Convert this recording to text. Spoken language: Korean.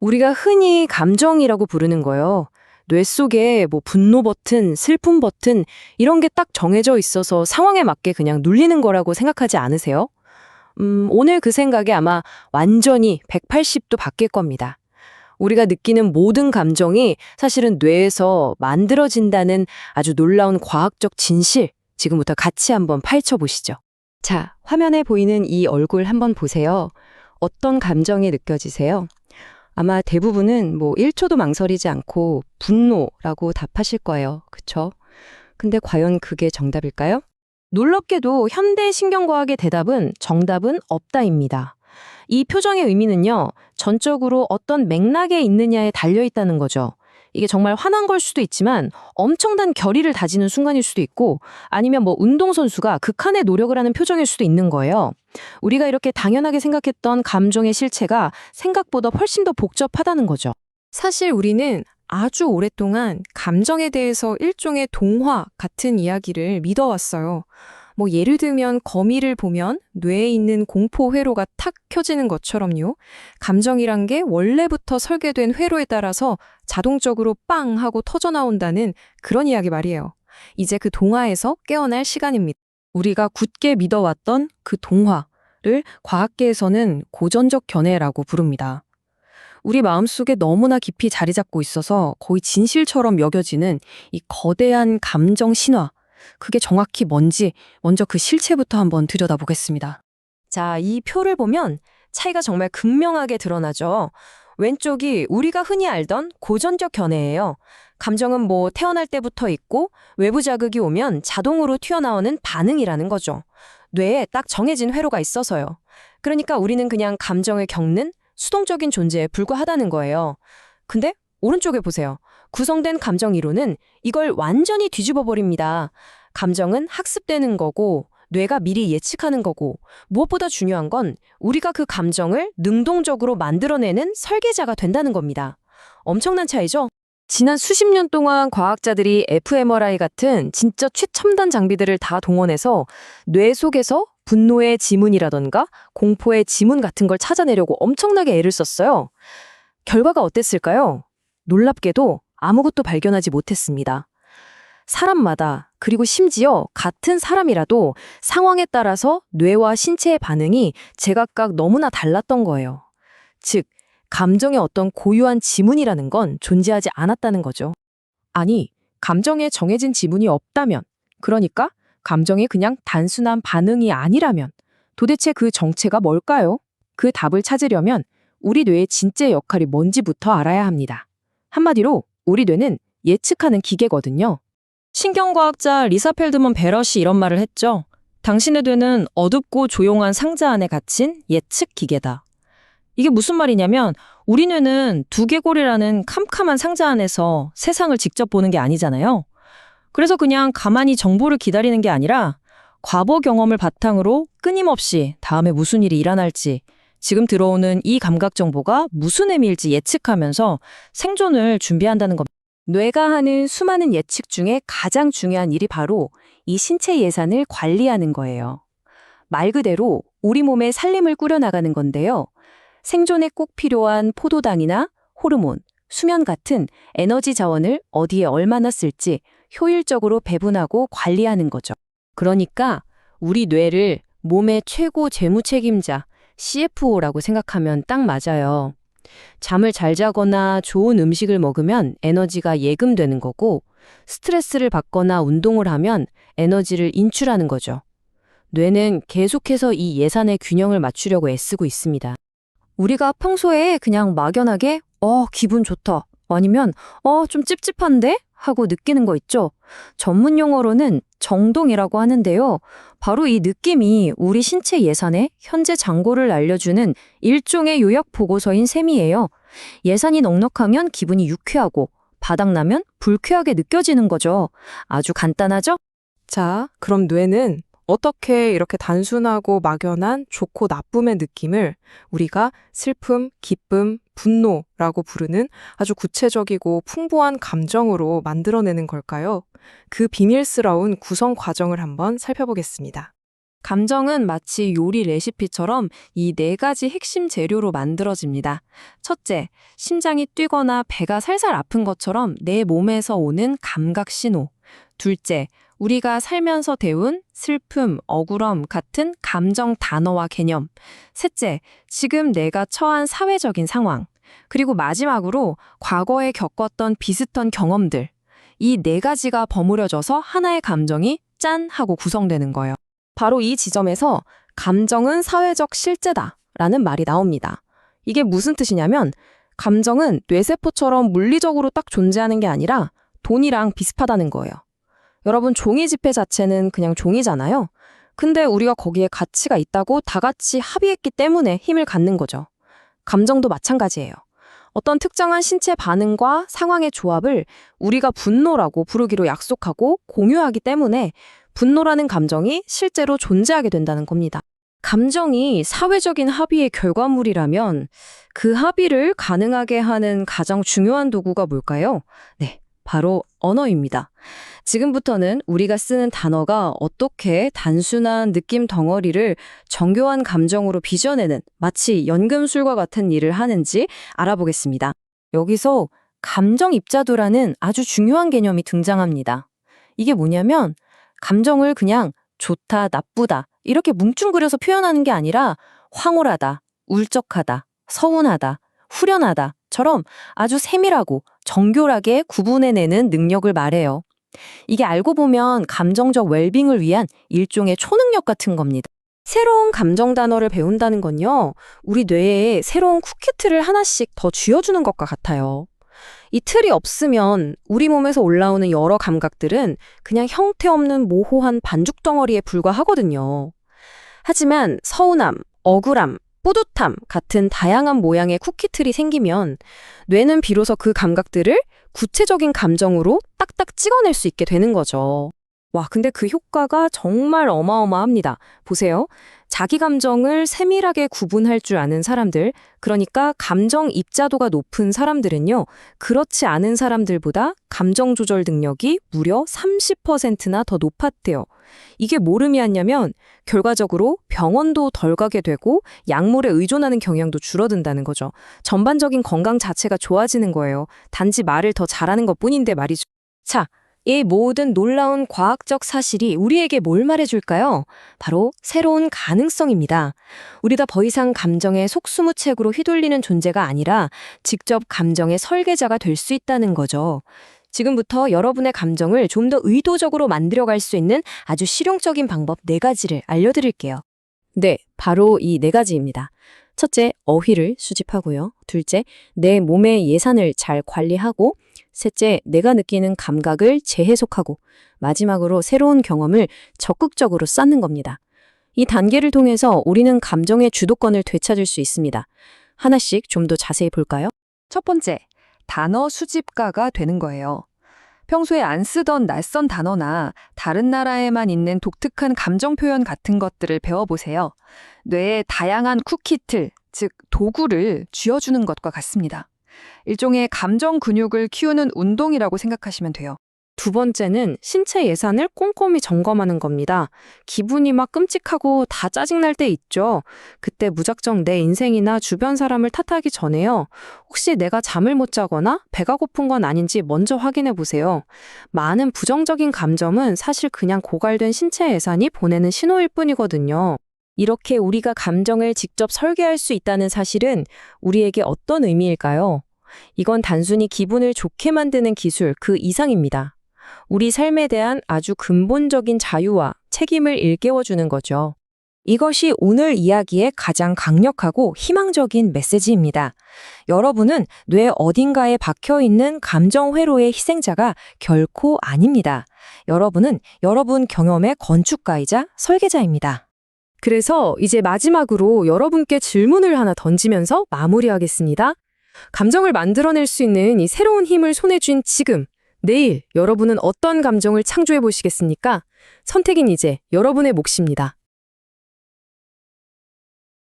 우리가 흔히 감정이라고 부르는 거요. 뇌 속에 뭐 분노 버튼, 슬픔 버튼 이런 게 딱 정해져 있어서 상황에 맞게 그냥 눌리는 거라고 생각하지 않으세요? 오늘 그 생각이 아마 완전히 180도 바뀔 겁니다. 우리가 느끼는 모든 감정이 사실은 뇌에서 만들어진다는 아주 놀라운 과학적 진실, 지금부터 같이 한번 파헤쳐 보시죠. 자, 화면에 보이는 이 얼굴 한번 보세요. 어떤 감정이 느껴지세요? 아마 대부분은 뭐 1초도 망설이지 않고 분노라고 답하실 거예요. 그쵸? 근데 과연 그게 정답일까요? 놀랍게도 현대 신경과학의 대답은 정답은 없다입니다. 이 표정의 의미는요, 전적으로 어떤 맥락에 있느냐에 달려 있다는 거죠. 이게 정말 화난 걸 수도 있지만 엄청난 결의를 다지는 순간일 수도 있고 아니면 뭐 운동선수가 극한의 노력을 하는 표정일 수도 있는 거예요. 우리가 이렇게 당연하게 생각했던 감정의 실체가 생각보다 훨씬 더 복잡하다는 거죠. 사실 우리는 아주 오랫동안 감정에 대해서 일종의 동화 같은 이야기를 믿어왔어요. 뭐 예를 들면 거미를 보면 뇌에 있는 공포 회로가 탁 켜지는 것처럼요. 감정이란 게 원래부터 설계된 회로에 따라서 자동적으로 빵 하고 터져 나온다는 그런 이야기 말이에요. 이제 그 동화에서 깨어날 시간입니다. 우리가 굳게 믿어왔던 그 동화를 과학계에서는 고전적 견해라고 부릅니다. 우리 마음속에 너무나 깊이 자리 잡고 있어서 거의 진실처럼 여겨지는 이 거대한 감정 신화. 그게 정확히 뭔지 먼저 그 실체부터 한번 들여다보겠습니다. 자, 이 표를 보면 차이가 정말 극명하게 드러나죠. 왼쪽이 우리가 흔히 알던 고전적 견해예요. 감정은 뭐 태어날 때부터 있고 외부 자극이 오면 자동으로 튀어나오는 반응이라는 거죠. 뇌에 딱 정해진 회로가 있어서요. 그러니까 우리는 그냥 감정을 겪는 수동적인 존재에 불과하다는 거예요. 근데 오른쪽에 보세요. 구성된 감정 이론은 이걸 완전히 뒤집어 버립니다. 감정은 학습되는 거고 뇌가 미리 예측하는 거고 무엇보다 중요한 건 우리가 그 감정을 능동적으로 만들어내는 설계자가 된다는 겁니다. 엄청난 차이죠? 지난 수십 년 동안 과학자들이 fMRI 같은 진짜 최첨단 장비들을 다 동원해서 뇌 속에서 분노의 지문이라던가 공포의 지문 같은 걸 찾아내려고 엄청나게 애를 썼어요. 결과가 어땠을까요? 놀랍게도 아무것도 발견하지 못했습니다. 사람마다 그리고 심지어 같은 사람이라도 상황에 따라서 뇌와 신체의 반응이 제각각 너무나 달랐던 거예요. 즉, 감정의 어떤 고유한 지문이라는 건 존재하지 않았다는 거죠. 아니, 감정에 정해진 지문이 없다면, 그러니까 감정이 그냥 단순한 반응이 아니라면 도대체 그 정체가 뭘까요? 그 답을 찾으려면 우리 뇌의 진짜 역할이 뭔지부터 알아야 합니다. 한마디로 우리 뇌는 예측하는 기계거든요. 신경과학자 리사 펠드먼 베럿이 이런 말을 했죠. 당신의 뇌는 어둡고 조용한 상자 안에 갇힌 예측 기계다. 이게 무슨 말이냐면 우리 뇌는 두개골이라는 캄캄한 상자 안에서 세상을 직접 보는 게 아니잖아요. 그래서 그냥 가만히 정보를 기다리는 게 아니라 과거 경험을 바탕으로 끊임없이 다음에 무슨 일이 일어날지 지금 들어오는 이 감각 정보가 무슨 의미일지 예측하면서 생존을 준비한다는 겁니다. 뇌가 하는 수많은 예측 중에 가장 중요한 일이 바로 이 신체 예산을 관리하는 거예요. 말 그대로 우리 몸의 살림을 꾸려나가는 건데요. 생존에 꼭 필요한 포도당이나 호르몬, 수면 같은 에너지 자원을 어디에 얼마나 쓸지 효율적으로 배분하고 관리하는 거죠. 그러니까 우리 뇌를 몸의 최고 재무 책임자, CFO라고 생각하면 딱 맞아요. 잠을 잘 자거나 좋은 음식을 먹으면 에너지가 예금되는 거고 스트레스를 받거나 운동을 하면 에너지를 인출하는 거죠. 뇌는 계속해서 이 예산의 균형을 맞추려고 애쓰고 있습니다. 우리가 평소에 그냥 막연하게 기분 좋다 아니면 좀 찝찝한데? 하고 느끼는 거 있죠? 전문 용어로는 정동이라고 하는데요. 바로 이 느낌이 우리 신체 예산의 현재 잔고를 알려주는 일종의 요약 보고서인 셈이에요. 예산이 넉넉하면 기분이 유쾌하고 바닥나면 불쾌하게 느껴지는 거죠. 아주 간단하죠? 자, 그럼 뇌는 어떻게 이렇게 단순하고 막연한 좋고 나쁨의 느낌을 우리가 슬픔, 기쁨, 분노라고 부르는 아주 구체적이고 풍부한 감정으로 만들어내는 걸까요? 그 비밀스러운 구성 과정을 한번 살펴보겠습니다. 감정은 마치 요리 레시피처럼 이 네 가지 핵심 재료로 만들어집니다. 첫째, 심장이 뛰거나 배가 살살 아픈 것처럼 내 몸에서 오는 감각 신호. 둘째, 우리가 살면서 배운 슬픔, 억울함 같은 감정 단어와 개념. 셋째, 지금 내가 처한 사회적인 상황. 그리고 마지막으로 과거에 겪었던 비슷한 경험들. 이 네 가지가 버무려져서 하나의 감정이 짠 하고 구성되는 거예요. 바로 이 지점에서 감정은 사회적 실제다라는 말이 나옵니다. 이게 무슨 뜻이냐면 감정은 뇌세포처럼 물리적으로 딱 존재하는 게 아니라 돈이랑 비슷하다는 거예요. 여러분, 종이 지폐 자체는 그냥 종이잖아요. 근데 우리가 거기에 가치가 있다고 다 같이 합의했기 때문에 힘을 갖는 거죠. 감정도 마찬가지예요. 어떤 특정한 신체 반응과 상황의 조합을 우리가 분노라고 부르기로 약속하고 공유하기 때문에 분노라는 감정이 실제로 존재하게 된다는 겁니다. 감정이 사회적인 합의의 결과물이라면 그 합의를 가능하게 하는 가장 중요한 도구가 뭘까요? 네, 바로 언어입니다. 지금부터는 우리가 쓰는 단어가 어떻게 단순한 느낌 덩어리를 정교한 감정으로 빚어내는 마치 연금술과 같은 일을 하는지 알아보겠습니다. 여기서 감정 입자도라는 아주 중요한 개념이 등장합니다. 이게 뭐냐면 감정을 그냥 좋다, 나쁘다 이렇게 뭉뚱그려서 표현하는 게 아니라 황홀하다, 울적하다, 서운하다, 후련하다처럼 아주 세밀하고 정교하게 구분해내는 능력을 말해요. 이게 알고 보면 감정적 웰빙을 위한 일종의 초능력 같은 겁니다. 새로운 감정 단어를 배운다는 건요, 우리 뇌에 새로운 쿠키틀을 하나씩 더 쥐어주는 것과 같아요. 이 틀이 없으면 우리 몸에서 올라오는 여러 감각들은 그냥 형태 없는 모호한 반죽 덩어리에 불과하거든요. 하지만 서운함, 억울함, 뿌듯함 같은 다양한 모양의 쿠키틀이 생기면 뇌는 비로소 그 감각들을 구체적인 감정으로 딱딱 찍어낼 수 있게 되는 거죠. 와, 근데 그 효과가 정말 어마어마합니다. 보세요. 자기 감정을 세밀하게 구분할 줄 아는 사람들, 그러니까 감정 입자도가 높은 사람들은요, 그렇지 않은 사람들보다 감정 조절 능력이 무려 30%나 더 높았대요. 이게 뭘 의미하냐면 결과적으로 병원도 덜 가게 되고 약물에 의존하는 경향도 줄어든다는 거죠. 전반적인 건강 자체가 좋아지는 거예요. 단지 말을 더 잘하는 것뿐인데 말이죠. 자, 이 모든 놀라운 과학적 사실이 우리에게 뭘 말해줄까요? 바로 새로운 가능성입니다. 우리가 더 이상 감정의 속수무책으로 휘둘리는 존재가 아니라 직접 감정의 설계자가 될 수 있다는 거죠. 지금부터 여러분의 감정을 좀 더 의도적으로 만들어갈 수 있는 아주 실용적인 방법 4가지를 알려드릴게요. 네, 바로 이 4가지입니다. 첫째, 어휘를 수집하고요. 둘째, 내 몸의 예산을 잘 관리하고, 셋째, 내가 느끼는 감각을 재해석하고, 마지막으로 새로운 경험을 적극적으로 쌓는 겁니다. 이 단계를 통해서 우리는 감정의 주도권을 되찾을 수 있습니다. 하나씩 좀 더 자세히 볼까요? 첫 번째, 단어 수집가가 되는 거예요. 평소에 안 쓰던 낯선 단어나 다른 나라에만 있는 독특한 감정 표현 같은 것들을 배워보세요. 뇌에 다양한 쿠키틀, 즉 도구를 쥐어주는 것과 같습니다. 일종의 감정 근육을 키우는 운동이라고 생각하시면 돼요. 두 번째는 신체 예산을 꼼꼼히 점검하는 겁니다. 기분이 막 끔찍하고 다 짜증날 때 있죠. 그때 무작정 내 인생이나 주변 사람을 탓하기 전에요. 혹시 내가 잠을 못 자거나 배가 고픈 건 아닌지 먼저 확인해 보세요. 많은 부정적인 감정은 사실 그냥 고갈된 신체 예산이 보내는 신호일 뿐이거든요. 이렇게 우리가 감정을 직접 설계할 수 있다는 사실은 우리에게 어떤 의미일까요? 이건 단순히 기분을 좋게 만드는 기술 그 이상입니다. 우리 삶에 대한 아주 근본적인 자유와 책임을 일깨워주는 거죠. 이것이 오늘 이야기의 가장 강력하고 희망적인 메시지입니다. 여러분은 뇌 어딘가에 박혀있는 감정 회로의 희생자가 결코 아닙니다. 여러분은 여러분 경험의 건축가이자 설계자입니다. 그래서 이제 마지막으로 여러분께 질문을 하나 던지면서 마무리하겠습니다. 감정을 만들어낼 수 있는 이 새로운 힘을 손에 쥔 지금, 내일 여러분은 어떤 감정을 창조해 보시겠습니까? 선택은 이제 여러분의 몫입니다.